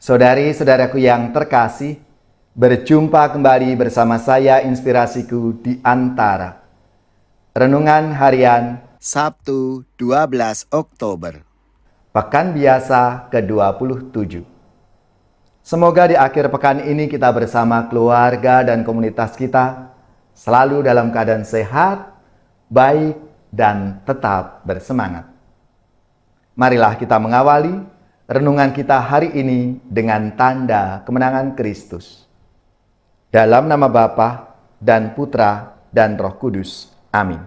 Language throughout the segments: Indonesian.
Saudari-saudaraku yang terkasih, berjumpa kembali bersama saya Inspirasiku di Antara. Renungan Harian Sabtu 12 Oktober. Pekan Biasa ke-27. Semoga di akhir pekan ini kita bersama keluarga dan komunitas kita selalu dalam keadaan sehat, baik, dan tetap bersemangat. Marilah kita mengawali renungan kita hari ini dengan tanda kemenangan Kristus. Dalam nama Bapa dan Putra dan Roh Kudus. Amin.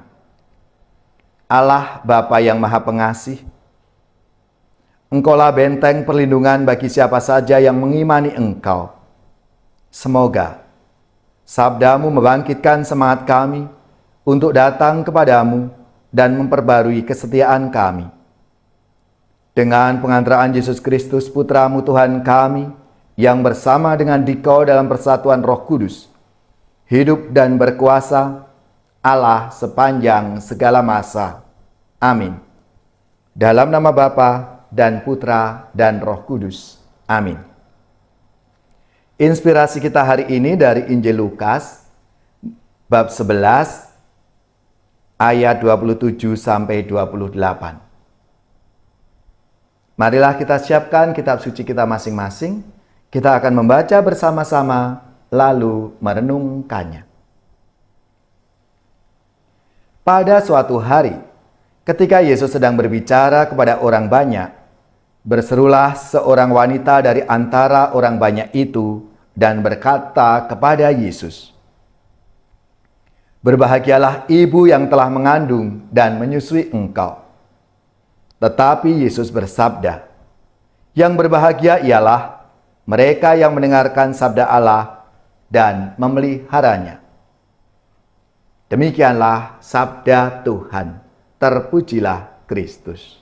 Allah Bapa yang Maha Pengasih, Engkaulah benteng perlindungan bagi siapa saja yang mengimani Engkau. Semoga sabdamu membangkitkan semangat kami untuk datang kepadamu dan memperbarui kesetiaan kami. Dengan pengantaraan Yesus Kristus Putra-Mu Tuhan kami, yang bersama dengan Dikau dalam persatuan Roh Kudus, hidup dan berkuasa, Allah sepanjang segala masa. Amin. Dalam nama Bapa dan Putra dan Roh Kudus. Amin. Inspirasi kita hari ini dari Injil Lukas, bab 11, ayat 27 sampai 28. Marilah kita siapkan kitab suci kita masing-masing. Kita akan membaca bersama-sama, lalu merenungkannya. Pada suatu hari, ketika Yesus sedang berbicara kepada orang banyak, berserulah seorang wanita dari antara orang banyak itu dan berkata kepada Yesus, "Berbahagialah ibu yang telah mengandung dan menyusui Engkau." Tetapi Yesus bersabda, "Yang berbahagia ialah mereka yang mendengarkan sabda Allah dan memeliharanya." Demikianlah sabda Tuhan. Terpujilah Kristus.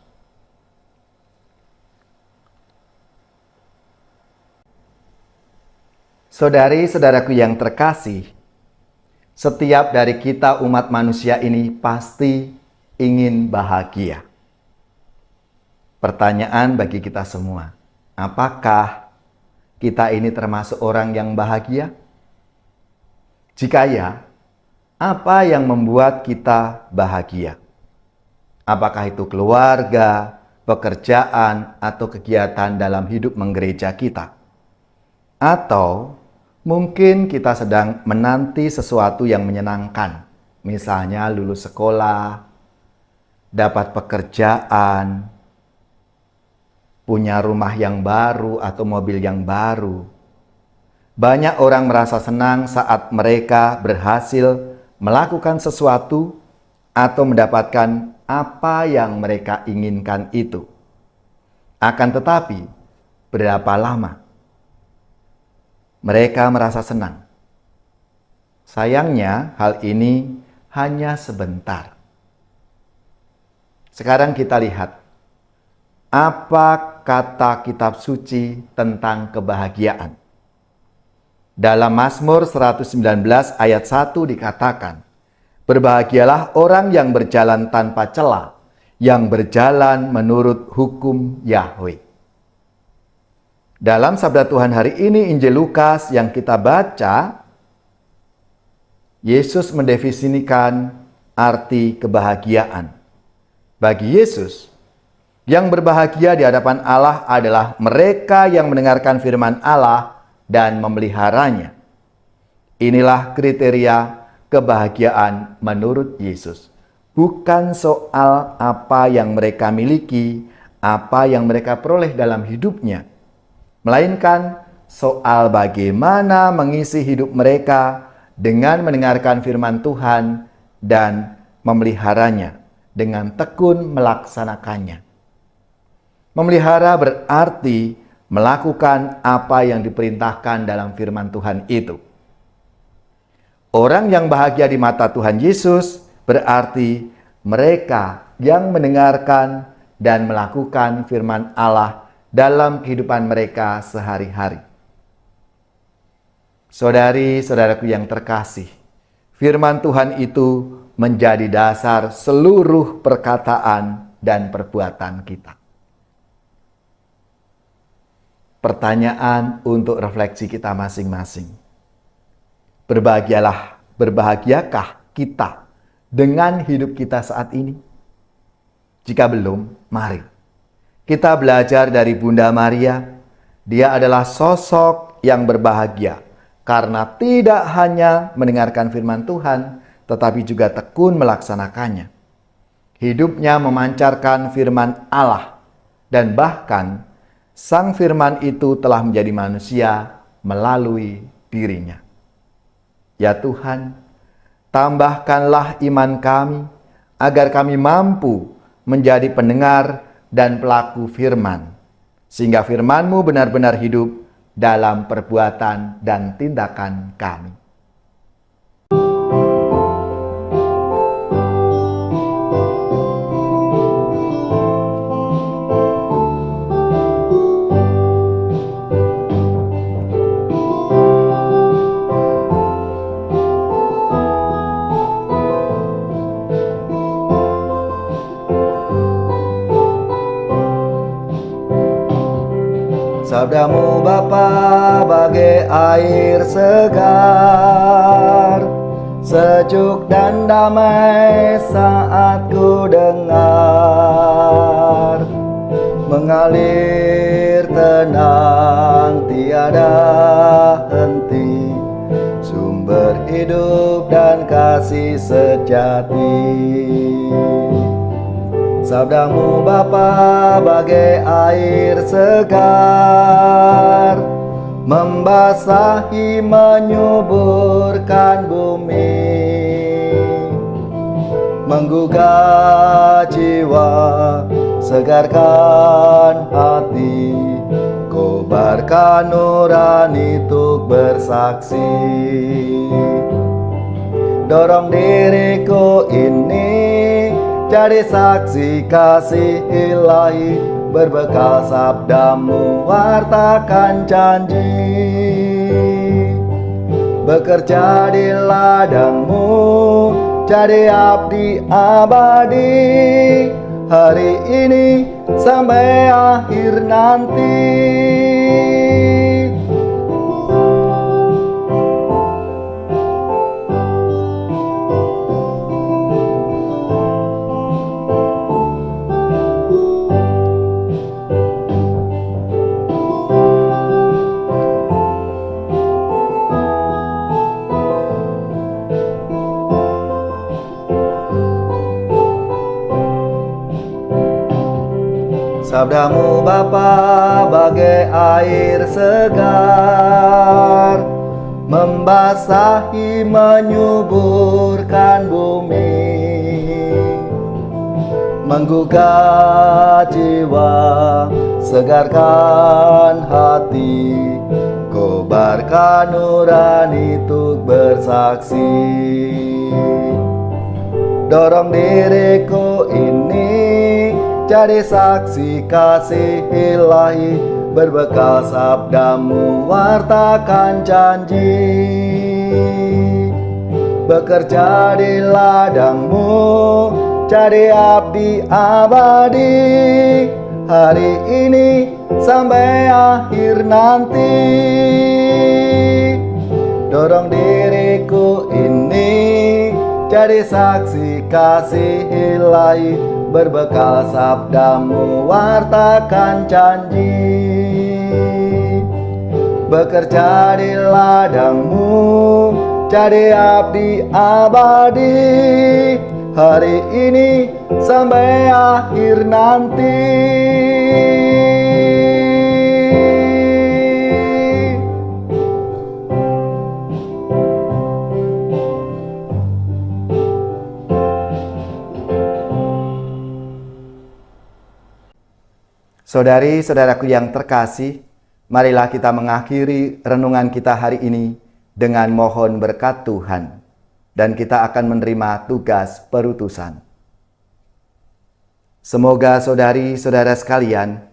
Saudari-saudaraku yang terkasih, setiap dari kita umat manusia ini pasti ingin bahagia. Pertanyaan bagi kita semua, apakah kita ini termasuk orang yang bahagia? Jika ya, apa yang membuat kita bahagia? Apakah itu keluarga, pekerjaan, atau kegiatan dalam hidup menggereja kita? Atau mungkin kita sedang menanti sesuatu yang menyenangkan, misalnya lulus sekolah, dapat pekerjaan, punya rumah yang baru atau mobil yang baru. Banyak orang merasa senang saat mereka berhasil melakukan sesuatu atau mendapatkan apa yang mereka inginkan itu. Akan tetapi, berapa lama mereka merasa senang? Sayangnya, hal ini hanya sebentar. Sekarang kita lihat apa kata kitab suci tentang kebahagiaan. Dalam Mazmur 119 ayat 1 dikatakan, "Berbahagialah orang yang berjalan tanpa cela, yang berjalan menurut hukum Yahweh." Dalam sabda Tuhan hari ini Injil Lukas yang kita baca, Yesus mendefinisikan arti kebahagiaan. Bagi Yesus, yang berbahagia di hadapan Allah adalah mereka yang mendengarkan firman Allah dan memeliharanya. Inilah kriteria kebahagiaan menurut Yesus. Bukan soal apa yang mereka miliki, apa yang mereka peroleh dalam hidupnya, melainkan soal bagaimana mengisi hidup mereka dengan mendengarkan firman Tuhan dan memeliharanya, dengan tekun melaksanakannya. Memelihara berarti melakukan apa yang diperintahkan dalam firman Tuhan itu. Orang yang bahagia di mata Tuhan Yesus berarti mereka yang mendengarkan dan melakukan firman Allah dalam kehidupan mereka sehari-hari. Saudari-saudaraku yang terkasih, firman Tuhan itu menjadi dasar seluruh perkataan dan perbuatan kita. pertanyaan untuk refleksi kita masing-masing. Berbahagiakah kita dengan hidup kita saat ini? Jika belum, mari kita belajar dari Bunda Maria. Dia adalah sosok yang berbahagia karena tidak hanya mendengarkan firman Tuhan, tetapi juga tekun melaksanakannya. Hidupnya memancarkan firman Allah, dan bahkan Sang Firman itu telah menjadi manusia melalui dirinya. Ya Tuhan, tambahkanlah iman kami, agar kami mampu menjadi pendengar dan pelaku firman, sehingga firman-Mu benar-benar hidup dalam perbuatan dan tindakan kami. Sabdamu Bapa bagai air segar, sejuk dan damai saat ku dengar, mengalir tenang tiada henti, sumber hidup dan kasih sejati. Sabdamu Bapa bagai air segar, membasahi menyuburkan bumi, menggugah jiwa, segarkan hati, kobarkan nurani untuk bersaksi. Dorong diriku ini jadi saksi kasih ilahi, berbekal sabdamu wartakan janji. Bekerja di ladangmu, jadi abdi abadi, hari ini sampai akhir nanti. Sabdamu Bapa bagai air segar, membasahi menyuburkan bumi, menggugah jiwa, segarkan hati, kobarkan nurani untuk bersaksi. Dorong diriku ini jadi saksi kasih ilahi, berbekal sabdamu wartakan janji. Bekerja di ladangmu, jadi abdi abadi, hari ini sampai akhir nanti. Dorong diriku ini jadi saksi kasih ilahi, berbekal sabdamu wartakan janji. Bekerja di ladangmu, jadi abdi abadi, hari ini sampai akhir nanti. Saudari-saudaraku yang terkasih, marilah kita mengakhiri renungan kita hari ini dengan mohon berkat Tuhan, dan kita akan menerima tugas perutusan. Semoga saudari-saudara sekalian,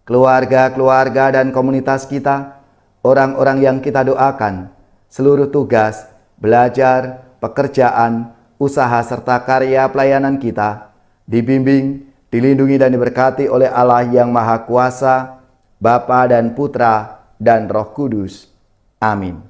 keluarga-keluarga dan komunitas kita, orang-orang yang kita doakan, seluruh tugas, belajar, pekerjaan, usaha serta karya pelayanan kita, dibimbing, dilindungi dan diberkati oleh Allah yang Maha Kuasa, Bapa dan Putra dan Roh Kudus. Amin.